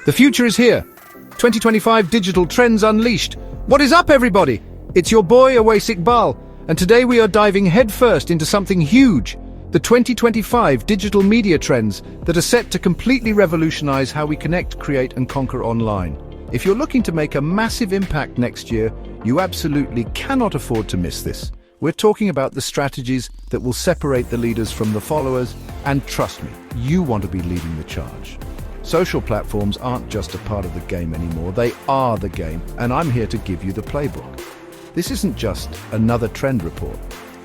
The future is here. 2025 Digital Trends Unleashed. What is up, everybody? It's your boy, Awais Iqbal, and today we are diving headfirst into something huge, the 2025 digital media trends that are set to completely revolutionize how we connect, create, and conquer online. If you're looking to make a massive impact next year, you absolutely cannot afford to miss this. We're talking about the strategies that will separate the leaders from the followers, and trust me, you want to be leading the charge. Social platforms aren't just a part of the game anymore, they are the game, and I'm here to give you the playbook. This isn't just another trend report.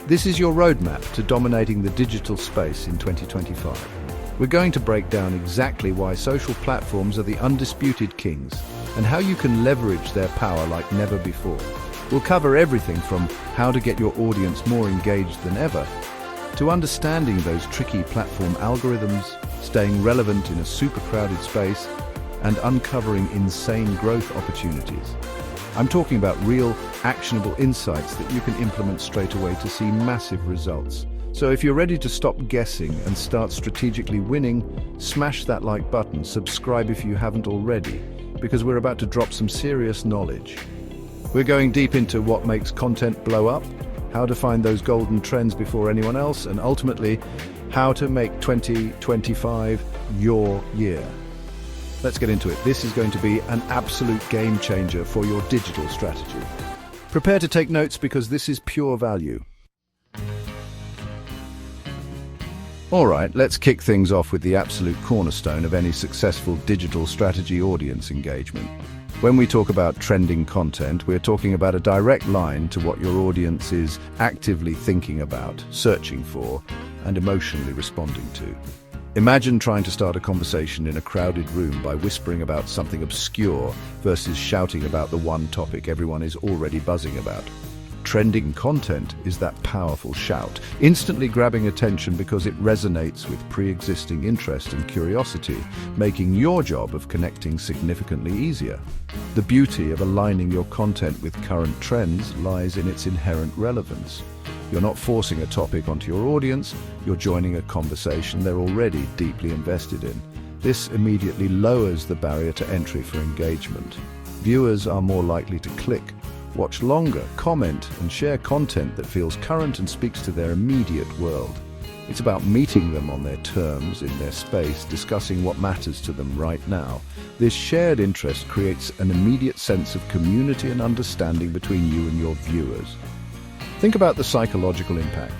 This is your roadmap to dominating the digital space in 2025. We're going to break down exactly why social platforms are the undisputed kings and how you can leverage their power like never before. We'll cover everything from how to get your audience more engaged than ever, to understanding those tricky platform algorithms, staying relevant in a super crowded space, and uncovering insane growth opportunities. I'm talking about real, actionable insights that you can implement straight away to see massive results. So if you're ready to stop guessing and start strategically winning, smash that like button, subscribe if you haven't already, because we're about to drop some serious knowledge. We're going deep into what makes content blow up, how to find those golden trends before anyone else, and ultimately, how to make 2025 your year. Let's get into it. This is going to be an absolute game changer for your digital strategy. Prepare to take notes because this is pure value. All right, let's kick things off with the absolute cornerstone of any successful digital strategy: audience engagement. When we talk about trending content, we're talking about a direct line to what your audience is actively thinking about, searching for, and emotionally responding to. Imagine trying to start a conversation in a crowded room by whispering about something obscure versus shouting about the one topic everyone is already buzzing about. Trending content is that powerful shout, instantly grabbing attention because it resonates with pre-existing interest and curiosity, making your job of connecting significantly easier. The beauty of aligning your content with current trends lies in its inherent relevance. You're not forcing a topic onto your audience, you're joining a conversation they're already deeply invested in. This immediately lowers the barrier to entry for engagement. Viewers are more likely to click, watch longer, comment, and share content that feels current and speaks to their immediate world. It's about meeting them on their terms, in their space, discussing what matters to them right now. This shared interest creates an immediate sense of community and understanding between you and your viewers. Think about the psychological impact.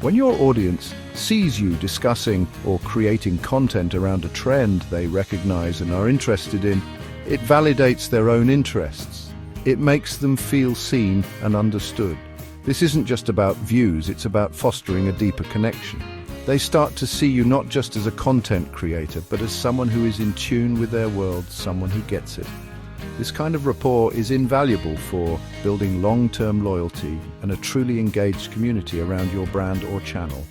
When your audience sees you discussing or creating content around a trend they recognize and are interested in, it validates their own interests. It makes them feel seen and understood. This isn't just about views, it's about fostering a deeper connection. They start to see you not just as a content creator, but as someone who is in tune with their world, someone who gets it. This kind of rapport is invaluable for building long-term loyalty and a truly engaged community around your brand or channel.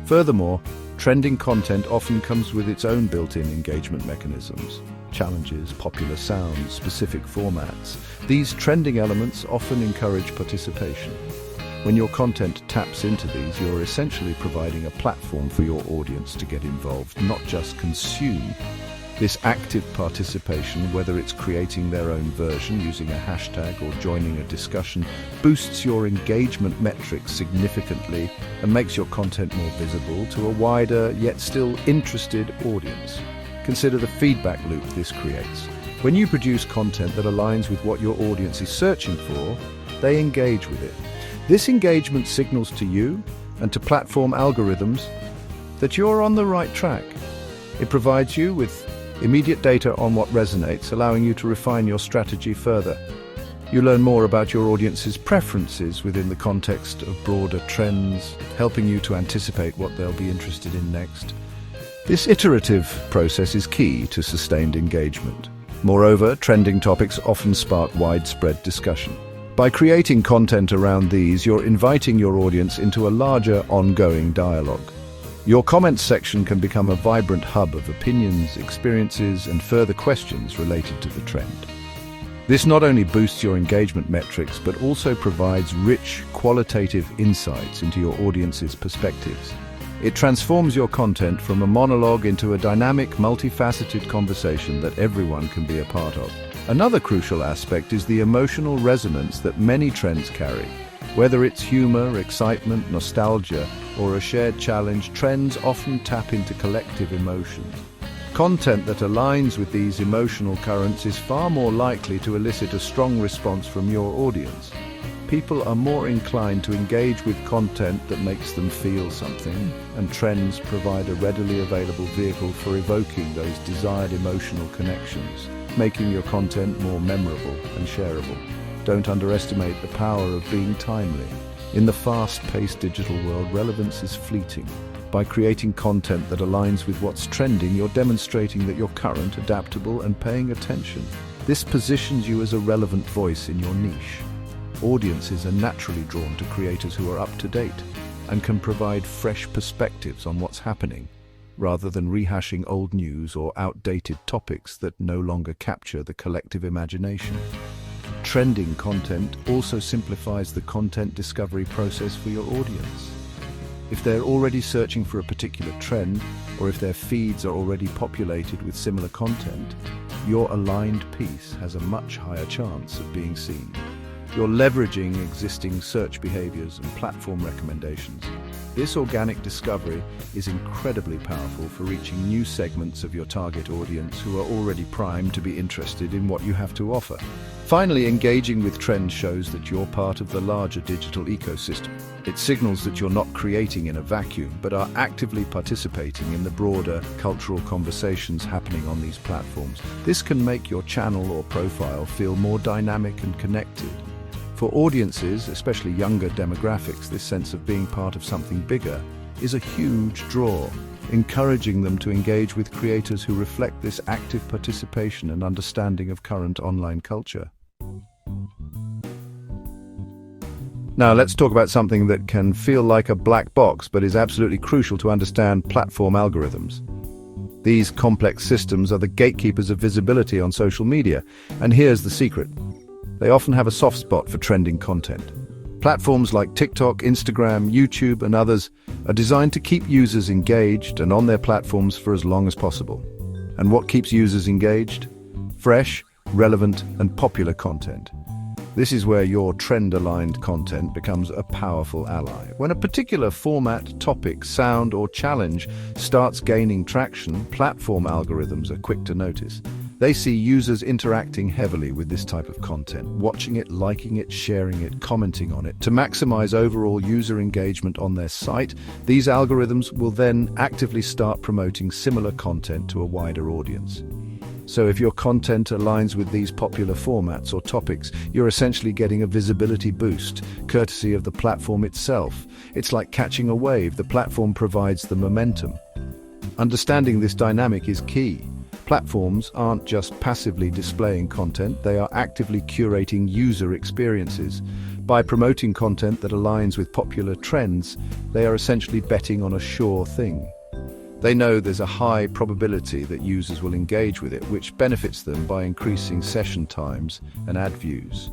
Furthermore, trending content often comes with its own built-in engagement mechanisms. Challenges, popular sounds, specific formats. These trending elements often encourage participation. When your content taps into these, you're essentially providing a platform for your audience to get involved, not just consume. This active participation, whether it's creating their own version using a hashtag or joining a discussion, boosts your engagement metrics significantly and makes your content more visible to a wider yet still interested audience. Consider the feedback loop this creates. When you produce content that aligns with what your audience is searching for, they engage with it. This engagement signals to you and to platform algorithms that you're on the right track. It provides you with immediate data on what resonates, allowing you to refine your strategy further. You learn more about your audience's preferences within the context of broader trends, helping you to anticipate what they'll be interested in next. This iterative process is key to sustained engagement. Moreover, trending topics often spark widespread discussion. By creating content around these, you're inviting your audience into a larger, ongoing dialogue. Your comments section can become a vibrant hub of opinions, experiences, and further questions related to the trend. This not only boosts your engagement metrics, but also provides rich, qualitative insights into your audience's perspectives. It transforms your content from a monologue into a dynamic, multifaceted conversation that everyone can be a part of. Another crucial aspect is the emotional resonance that many trends carry. Whether it's humor, excitement, nostalgia, or a shared challenge, trends often tap into collective emotions. Content that aligns with these emotional currents is far more likely to elicit a strong response from your audience. People are more inclined to engage with content that makes them feel something, and trends provide a readily available vehicle for evoking those desired emotional connections, making your content more memorable and shareable. Don't underestimate the power of being timely. In the fast-paced digital world, relevance is fleeting. By creating content that aligns with what's trending, you're demonstrating that you're current, adaptable, and paying attention. This positions you as a relevant voice in your niche. Audiences are naturally drawn to creators who are up to date and can provide fresh perspectives on what's happening, rather than rehashing old news or outdated topics that no longer capture the collective imagination. Trending content also simplifies the content discovery process for your audience. If they're already searching for a particular trend, or if their feeds are already populated with similar content, your aligned piece has a much higher chance of being seen. You're leveraging existing search behaviors and platform recommendations. This organic discovery is incredibly powerful for reaching new segments of your target audience who are already primed to be interested in what you have to offer. Finally, engaging with trends shows that you're part of the larger digital ecosystem. It signals that you're not creating in a vacuum, but are actively participating in the broader cultural conversations happening on these platforms. This can make your channel or profile feel more dynamic and connected. For audiences, especially younger demographics, this sense of being part of something bigger is a huge draw, encouraging them to engage with creators who reflect this active participation and understanding of current online culture. Now, let's talk about something that can feel like a black box, but is absolutely crucial to understand: platform algorithms. These complex systems are the gatekeepers of visibility on social media, and here's the secret. They often have a soft spot for trending content. Platforms like TikTok, Instagram, YouTube, and others are designed to keep users engaged and on their platforms for as long as possible. And what keeps users engaged? Fresh, relevant, and popular content. This is where your trend-aligned content becomes a powerful ally. When a particular format, topic, sound, or challenge starts gaining traction, platform algorithms are quick to notice. They see users interacting heavily with this type of content, watching it, liking it, sharing it, commenting on it. To maximize overall user engagement on their site, these algorithms will then actively start promoting similar content to a wider audience. So if your content aligns with these popular formats or topics, you're essentially getting a visibility boost, courtesy of the platform itself. It's like catching a wave. The platform provides the momentum. Understanding this dynamic is key. Platforms aren't just passively displaying content, they are actively curating user experiences. By promoting content that aligns with popular trends, they are essentially betting on a sure thing. They know there's a high probability that users will engage with it, which benefits them by increasing session times and ad views.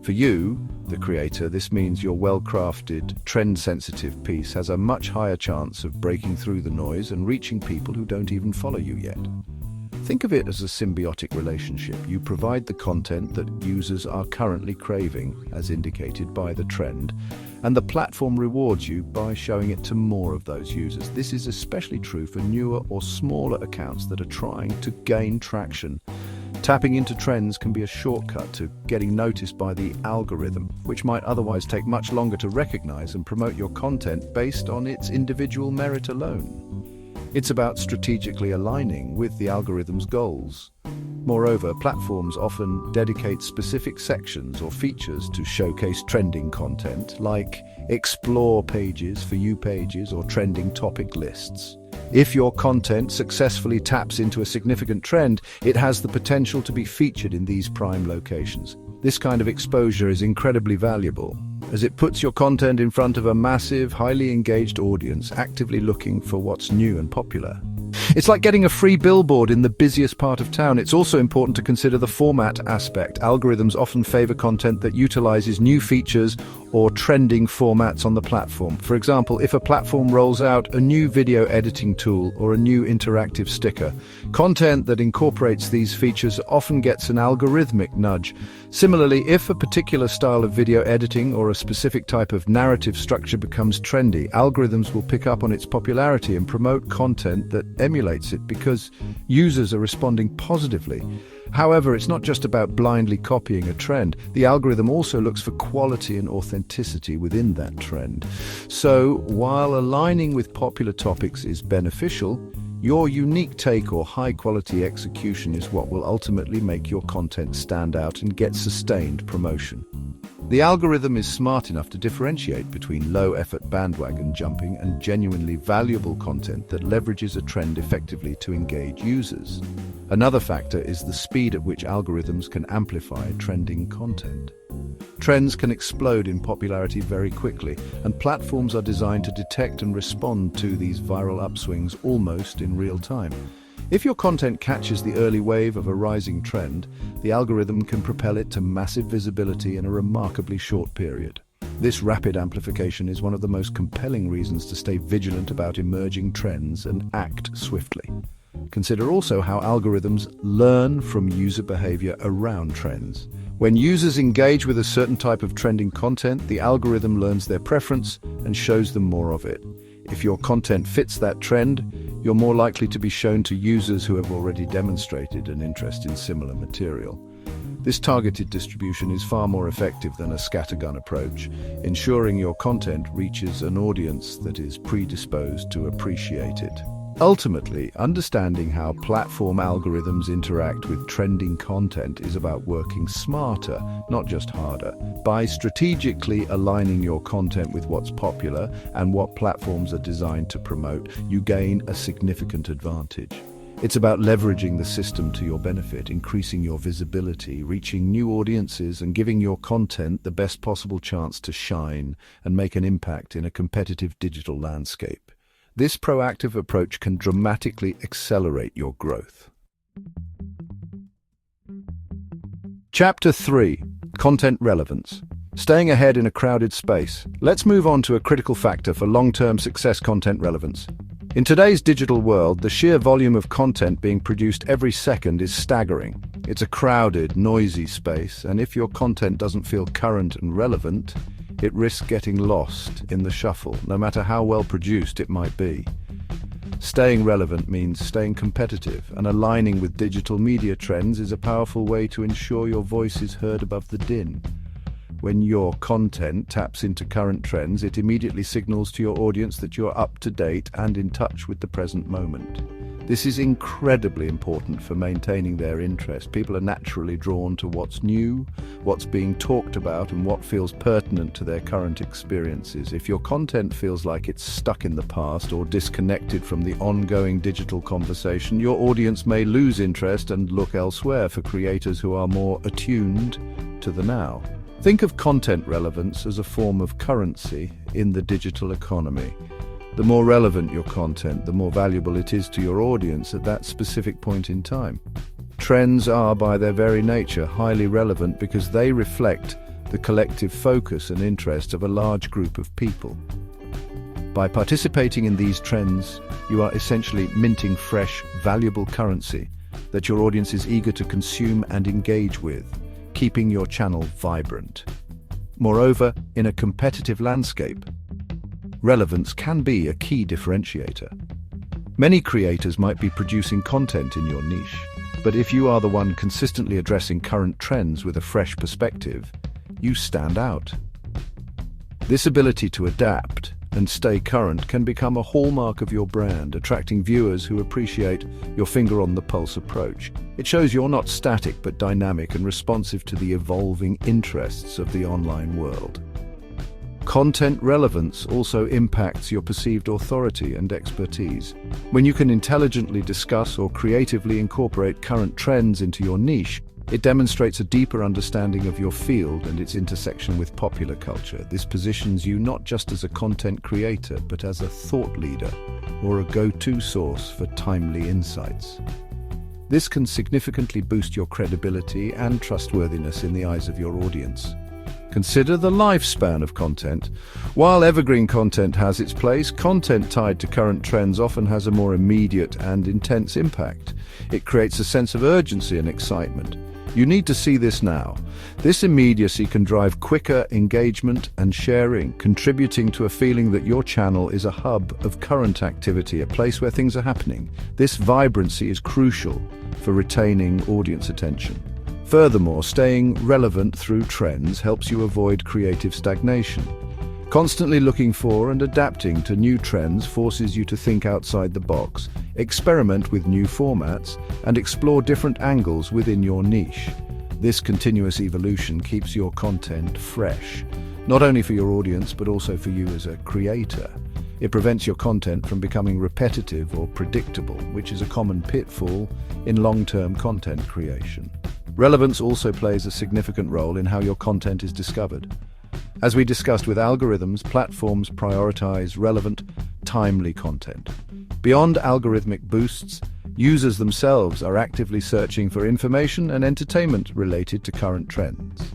For you, the creator, this means your well-crafted, trend-sensitive piece has a much higher chance of breaking through the noise and reaching people who don't even follow you yet. Think of it as a symbiotic relationship. You provide the content that users are currently craving, as indicated by the trend, and the platform rewards you by showing it to more of those users. This is especially true for newer or smaller accounts that are trying to gain traction. Tapping into trends can be a shortcut to getting noticed by the algorithm, which might otherwise take much longer to recognize and promote your content based on its individual merit alone. It's about strategically aligning with the algorithm's goals. Moreover, platforms often dedicate specific sections or features to showcase trending content, like explore pages, for you pages, or trending topic lists. If your content successfully taps into a significant trend, it has the potential to be featured in these prime locations. This kind of exposure is incredibly valuable, as it puts your content in front of a massive, highly engaged audience actively looking for what's new and popular. It's like getting a free billboard in the busiest part of town. It's also important to consider the format aspect. Algorithms often favor content that utilizes new features or trending formats on the platform. For example, if a platform rolls out a new video editing tool or a new interactive sticker, content that incorporates these features often gets an algorithmic nudge. Similarly, if a particular style of video editing or a specific type of narrative structure becomes trendy, algorithms will pick up on its popularity and promote content that emulates it because users are responding positively. However, it's not just about blindly copying a trend. The algorithm also looks for quality and authenticity within that trend. So, while aligning with popular topics is beneficial, your unique take or high-quality execution is what will ultimately make your content stand out and get sustained promotion. The algorithm is smart enough to differentiate between low-effort bandwagon jumping and genuinely valuable content that leverages a trend effectively to engage users. Another factor is the speed at which algorithms can amplify trending content. Trends can explode in popularity very quickly, and platforms are designed to detect and respond to these viral upswings almost in real time. If your content catches the early wave of a rising trend, the algorithm can propel it to massive visibility in a remarkably short period. This rapid amplification is one of the most compelling reasons to stay vigilant about emerging trends and act swiftly. Consider also how algorithms learn from user behavior around trends. When users engage with a certain type of trending content, the algorithm learns their preference and shows them more of it. If your content fits that trend, you're more likely to be shown to users who have already demonstrated an interest in similar material. This targeted distribution is far more effective than a scattergun approach, ensuring your content reaches an audience that is predisposed to appreciate it. Ultimately, understanding how platform algorithms interact with trending content is about working smarter, not just harder. By strategically aligning your content with what's popular and what platforms are designed to promote, you gain a significant advantage. It's about leveraging the system to your benefit, increasing your visibility, reaching new audiences, and giving your content the best possible chance to shine and make an impact in a competitive digital landscape. This proactive approach can dramatically accelerate your growth. Chapter 3: Content Relevance. Staying ahead in a crowded space. Let's move on to a critical factor for long-term success: content relevance. In today's digital world, the sheer volume of content being produced every second is staggering. It's a crowded, noisy space, and if your content doesn't feel current and relevant, it risks getting lost in the shuffle, no matter how well produced it might be. Staying relevant means staying competitive, and aligning with digital media trends is a powerful way to ensure your voice is heard above the din. When your content taps into current trends, it immediately signals to your audience that you're up to date and in touch with the present moment. This is incredibly important for maintaining their interest. People are naturally drawn to what's new, what's being talked about, and what feels pertinent to their current experiences. If your content feels like it's stuck in the past or disconnected from the ongoing digital conversation, your audience may lose interest and look elsewhere for creators who are more attuned to the now. Think of content relevance as a form of currency in the digital economy. The more relevant your content, the more valuable it is to your audience at that specific point in time. Trends are, by their very nature, highly relevant because they reflect the collective focus and interest of a large group of people. By participating in these trends, you are essentially minting fresh, valuable currency that your audience is eager to consume and engage with, keeping your channel vibrant. Moreover, in a competitive landscape, relevance can be a key differentiator. Many creators might be producing content in your niche, but if you are the one consistently addressing current trends with a fresh perspective, you stand out. This ability to adapt and stay current can become a hallmark of your brand, attracting viewers who appreciate your finger-on-the-pulse approach. It shows you're not static but dynamic and responsive to the evolving interests of the online world. Content relevance also impacts your perceived authority and expertise. When you can intelligently discuss or creatively incorporate current trends into your niche, It demonstrates a deeper understanding of your field and its intersection with popular culture. This positions you not just as a content creator, but as a thought leader or a go-to source for timely insights. This can significantly boost your credibility and trustworthiness in the eyes of your audience. Consider the lifespan of content. While evergreen content has its place, content tied to current trends often has a more immediate and intense impact. It creates a sense of urgency and excitement. You need to see this now. This immediacy can drive quicker engagement and sharing, contributing to a feeling that your channel is a hub of current activity, a place where things are happening. This vibrancy is crucial for retaining audience attention. Furthermore, staying relevant through trends helps you avoid creative stagnation. Constantly looking for and adapting to new trends forces you to think outside the box, experiment with new formats, and explore different angles within your niche. This continuous evolution keeps your content fresh, not only for your audience but also for you as a creator. It prevents your content from becoming repetitive or predictable, which is a common pitfall in long-term content creation. Relevance also plays a significant role in how your content is discovered. As we discussed with algorithms, platforms prioritize relevant, timely content. Beyond algorithmic boosts, users themselves are actively searching for information and entertainment related to current trends.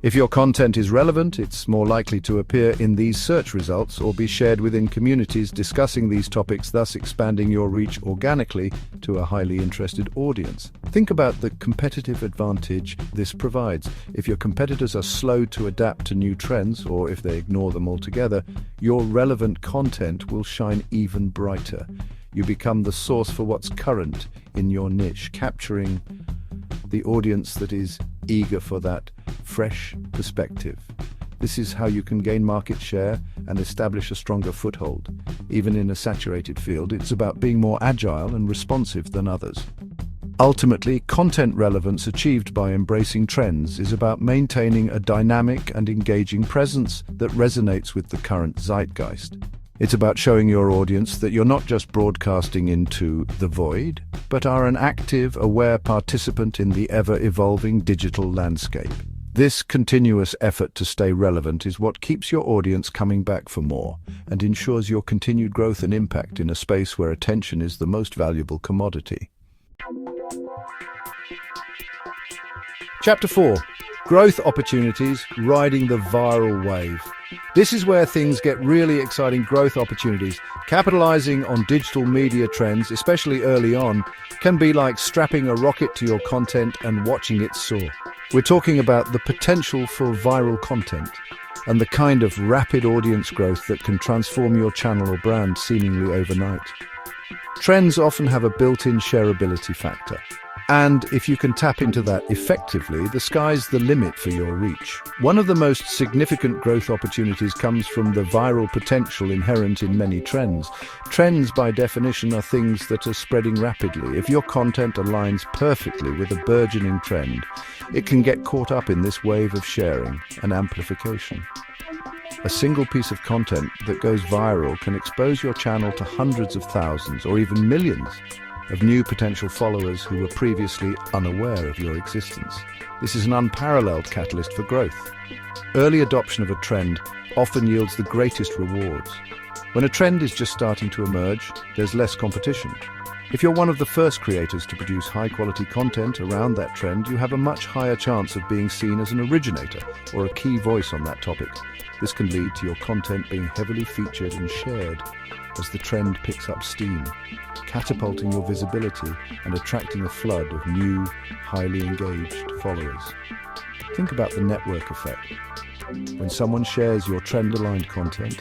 If your content is relevant, it's more likely to appear in these search results or be shared within communities discussing these topics, thus expanding your reach organically to a highly interested audience. Think about the competitive advantage this provides. If your competitors are slow to adapt to new trends, or if they ignore them altogether, your relevant content will shine even brighter. You become the source for what's current in your niche, capturing the audience that is eager for that fresh perspective. This is how you can gain market share and establish a stronger foothold. Even in a saturated field, it's about being more agile and responsive than others. Ultimately, content relevance achieved by embracing trends is about maintaining a dynamic and engaging presence that resonates with the current zeitgeist. It's about showing your audience that you're not just broadcasting into the void, but are an active, aware participant in the ever-evolving digital landscape. This continuous effort to stay relevant is what keeps your audience coming back for more and ensures your continued growth and impact in a space where attention is the most valuable commodity. Chapter 4. Growth Opportunities, Riding the Viral Wave. This is where things get really exciting. Growth opportunities. Capitalizing on digital media trends, especially early on, can be like strapping a rocket to your content and watching it soar. We're talking about the potential for viral content and the kind of rapid audience growth that can transform your channel or brand seemingly overnight. Trends often have a built-in shareability factor. And if you can tap into that effectively, the sky's the limit for your reach. One of the most significant growth opportunities comes from the viral potential inherent in many trends. Trends, by definition, are things that are spreading rapidly. If your content aligns perfectly with a burgeoning trend, it can get caught up in this wave of sharing and amplification. A single piece of content that goes viral can expose your channel to hundreds of thousands or even millions of new potential followers who were previously unaware of your existence. This is an unparalleled catalyst for growth. Early adoption of a trend often yields the greatest rewards. When a trend is just starting to emerge, there's less competition. If you're one of the first creators to produce high-quality content around that trend, you have a much higher chance of being seen as an originator or a key voice on that topic. This can lead to your content being heavily featured and shared as the trend picks up steam, catapulting your visibility and attracting a flood of new, highly engaged followers. Think about the network effect. When someone shares your trend-aligned content,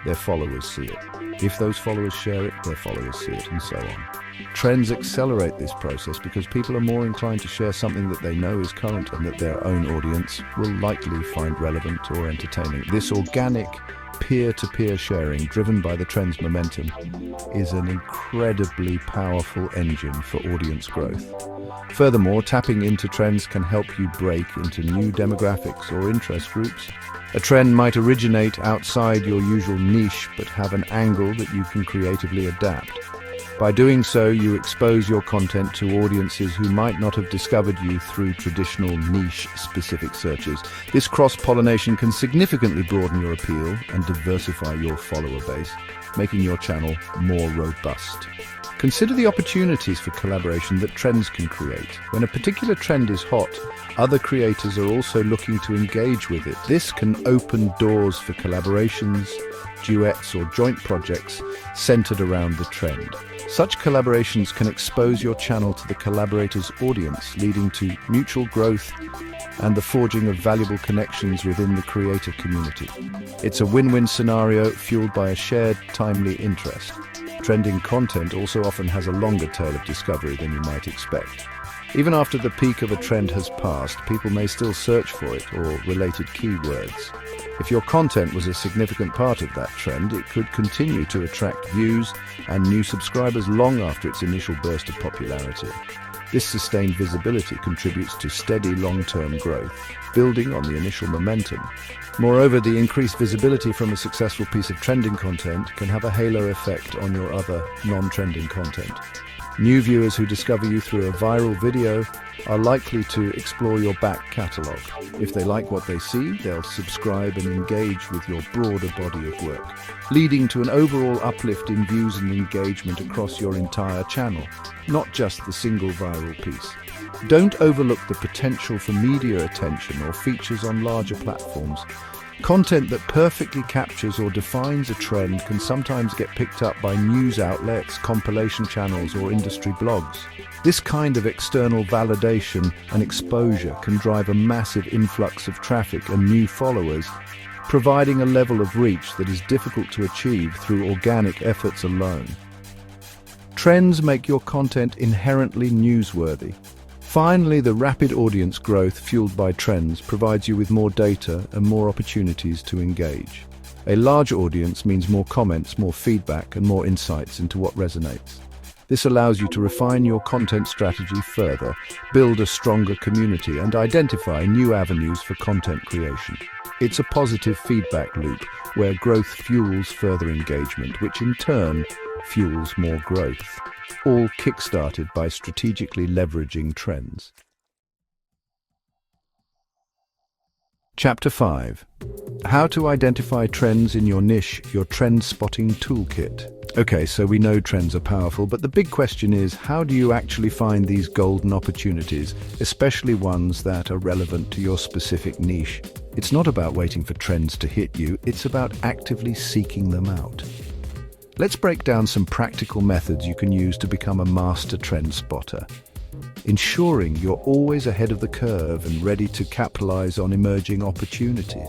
their followers see it. If those followers share it, their followers see it, and so on. Trends accelerate this process because people are more inclined to share something that they know is current and that their own audience will likely find relevant or entertaining. This organic, peer-to-peer sharing, driven by the trend's momentum, is an incredibly powerful engine for audience growth. Furthermore, tapping into trends can help you break into new demographics or interest groups. A trend might originate outside your usual niche but have an angle that you can creatively adapt. By doing so, you expose your content to audiences who might not have discovered you through traditional niche-specific searches. This cross-pollination can significantly broaden your appeal and diversify your follower base, making your channel more robust. Consider the opportunities for collaboration that trends can create. When a particular trend is hot, other creators are also looking to engage with it. This can open doors for collaborations, duets, or joint projects centered around the trend. Such collaborations can expose your channel to the collaborator's audience, leading to mutual growth and the forging of valuable connections within the creator community. It's a win-win scenario fueled by a shared, timely interest. Trending content also often has a longer tail of discovery than you might expect. Even after the peak of a trend has passed, people may still search for it or related keywords. If your content was a significant part of that trend, it could continue to attract views and new subscribers long after its initial burst of popularity. This sustained visibility contributes to steady long-term growth, building on the initial momentum. Moreover, the increased visibility from a successful piece of trending content can have a halo effect on your other non-trending content. New viewers who discover you through a viral video are likely to explore your back catalogue. If they like what they see, they'll subscribe and engage with your broader body of work, leading to an overall uplift in views and engagement across your entire channel, not just the single viral piece. Don't overlook the potential for media attention or features on larger platforms. Content that perfectly captures or defines a trend can sometimes get picked up by news outlets, compilation channels, or industry blogs. This kind of external validation and exposure can drive a massive influx of traffic and new followers, providing a level of reach that is difficult to achieve through organic efforts alone. Trends make your content inherently newsworthy. Finally, the rapid audience growth fueled by trends provides you with more data and more opportunities to engage. A large audience means more comments, more feedback, and more insights into what resonates. This allows you to refine your content strategy further, build a stronger community, and identify new avenues for content creation. It's a positive feedback loop where growth fuels further engagement, which in turn fuels more growth, all kickstarted by strategically leveraging trends. Chapter 5. How to identify trends in your niche, your trend spotting toolkit. Okay, so we know trends are powerful, but the big question is, how do you actually find these golden opportunities, especially ones that are relevant to your specific niche? It's not about waiting for trends to hit you, it's about actively seeking them out. Let's break down some practical methods you can use to become a master trend spotter, ensuring you're always ahead of the curve and ready to capitalize on emerging opportunities.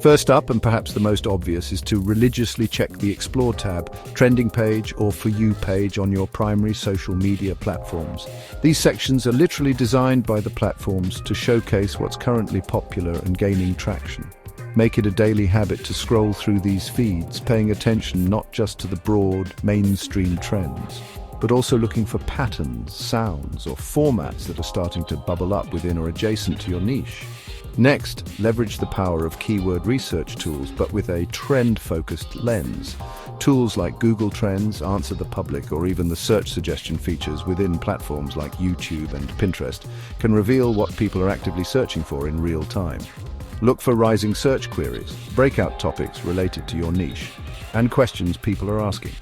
First up, and perhaps the most obvious, is to religiously check the Explore tab, Trending page, or For You page on your primary social media platforms. These sections are literally designed by the platforms to showcase what's currently popular and gaining traction. Make it a daily habit to scroll through these feeds, paying attention not just to the broad, mainstream trends, but also looking for patterns, sounds, or formats that are starting to bubble up within or adjacent to your niche. Next, leverage the power of keyword research tools, but with a trend-focused lens. Tools like Google Trends, Answer the Public, or even the search suggestion features within platforms like YouTube and Pinterest can reveal what people are actively searching for in real time. Look for rising search queries, breakout topics related to your niche, and questions people are asking.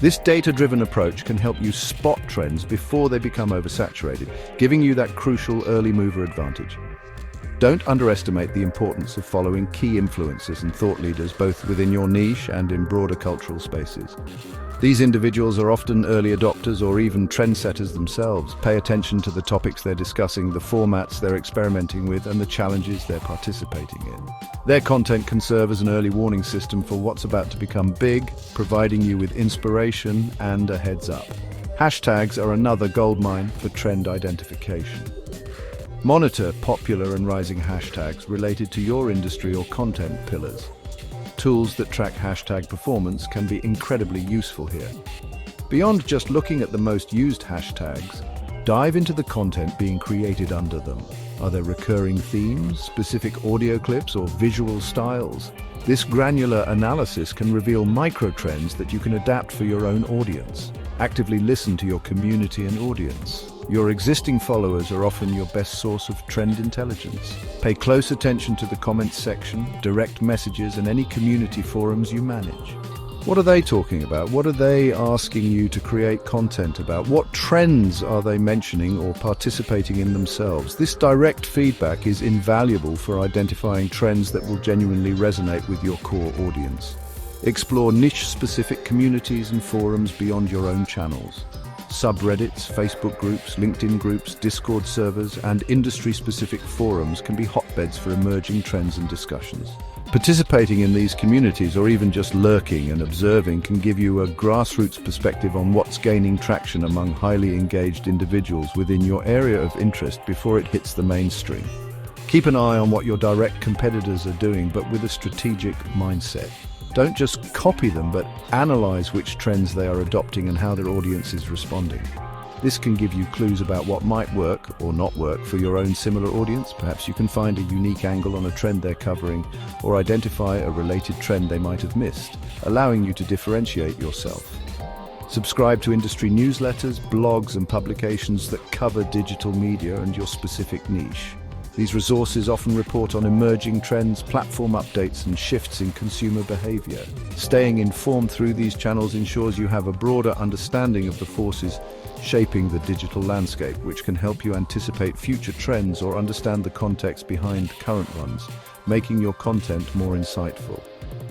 This data-driven approach can help you spot trends before they become oversaturated, giving you that crucial early mover advantage. Don't underestimate the importance of following key influencers and thought leaders both within your niche and in broader cultural spaces. These individuals are often early adopters or even trendsetters themselves. Pay attention to the topics they're discussing, the formats they're experimenting with, and the challenges they're participating in. Their content can serve as an early warning system for what's about to become big, providing you with inspiration and a heads up. Hashtags are another goldmine for trend identification. Monitor popular and rising hashtags related to your industry or content pillars. Tools that track hashtag performance can be incredibly useful here. Beyond just looking at the most used hashtags, dive into the content being created under them. Are there recurring themes, specific audio clips, or visual styles? This granular analysis can reveal micro-trends that you can adapt for your own audience. Actively listen to your community and audience. Your existing followers are often your best source of trend intelligence. Pay close attention to the comments section, direct messages, and any community forums you manage. What are they talking about? What are they asking you to create content about? What trends are they mentioning or participating in themselves? This direct feedback is invaluable for identifying trends that will genuinely resonate with your core audience. Explore niche-specific communities and forums beyond your own channels. Subreddits, Facebook groups, LinkedIn groups, Discord servers, and industry-specific forums can be hotbeds for emerging trends and discussions. Participating in these communities, or even just lurking and observing, can give you a grassroots perspective on what's gaining traction among highly engaged individuals within your area of interest before it hits the mainstream. Keep an eye on what your direct competitors are doing, but with a strategic mindset. Don't just copy them, but analyze which trends they are adopting and how their audience is responding. This can give you clues about what might work or not work for your own similar audience. Perhaps you can find a unique angle on a trend they're covering or identify a related trend they might have missed, allowing you to differentiate yourself. Subscribe to industry newsletters, blogs, and publications that cover digital media and your specific niche. These resources often report on emerging trends, platform updates, and shifts in consumer behavior. Staying informed through these channels ensures you have a broader understanding of the forces shaping the digital landscape, which can help you anticipate future trends or understand the context behind current ones, making your content more insightful.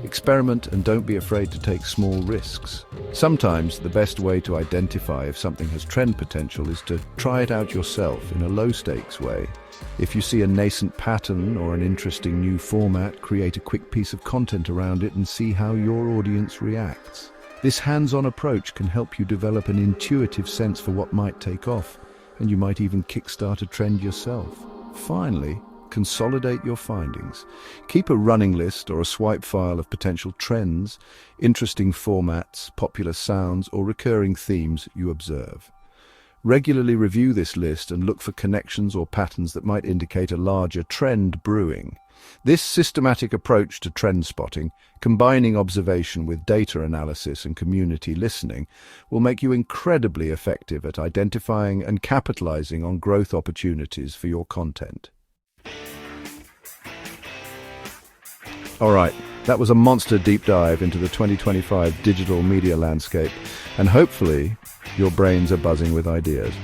Experiment and don't be afraid to take small risks. Sometimes the best way to identify if something has trend potential is to try it out yourself in a low-stakes way. If you see a nascent pattern or an interesting new format, create a quick piece of content around it and see how your audience reacts. This hands-on approach can help you develop an intuitive sense for what might take off, and you might even kickstart a trend yourself. Finally, consolidate your findings. Keep a running list or a swipe file of potential trends, interesting formats, popular sounds, or recurring themes you observe. Regularly review this list and look for connections or patterns that might indicate a larger trend brewing. This systematic approach to trend spotting, combining observation with data analysis and community listening, will make you incredibly effective at identifying and capitalizing on growth opportunities for your content. All right, that was a monster deep dive into the 2025 digital media landscape, and hopefully your brains are buzzing with ideas.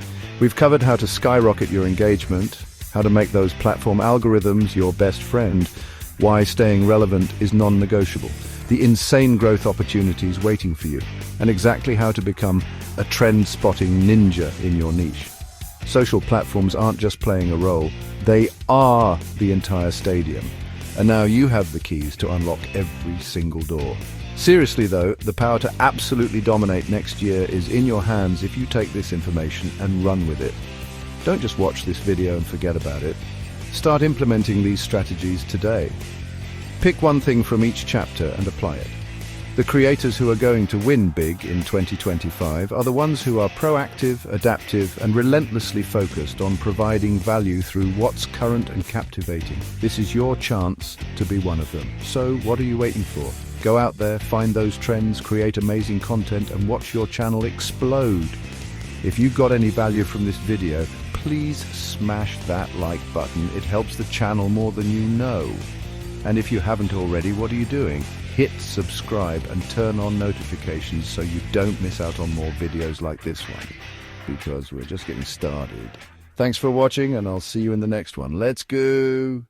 We've covered how to skyrocket your engagement, how to make those platform algorithms your best friend, why staying relevant is non-negotiable, the insane growth opportunities waiting for you, and exactly how to become a trend-spotting ninja in your niche. Social platforms aren't just playing a role, they are the entire stadium. And now you have the keys to unlock every single door. Seriously though, the power to absolutely dominate next year is in your hands if you take this information and run with it. Don't just watch this video and forget about it. Start implementing these strategies today. Pick one thing from each chapter and apply it. The creators who are going to win big in 2025 are the ones who are proactive, adaptive, and relentlessly focused on providing value through what's current and captivating. This is your chance to be one of them. So what are you waiting for? Go out there, find those trends, create amazing content, and watch your channel explode. If you got any value from this video, please smash that like button. It helps the channel more than you know. And if you haven't already, what are you doing? Hit subscribe and turn on notifications so you don't miss out on more videos like this one, because we're just getting started. Thanks for watching, and I'll see you in the next one. Let's go!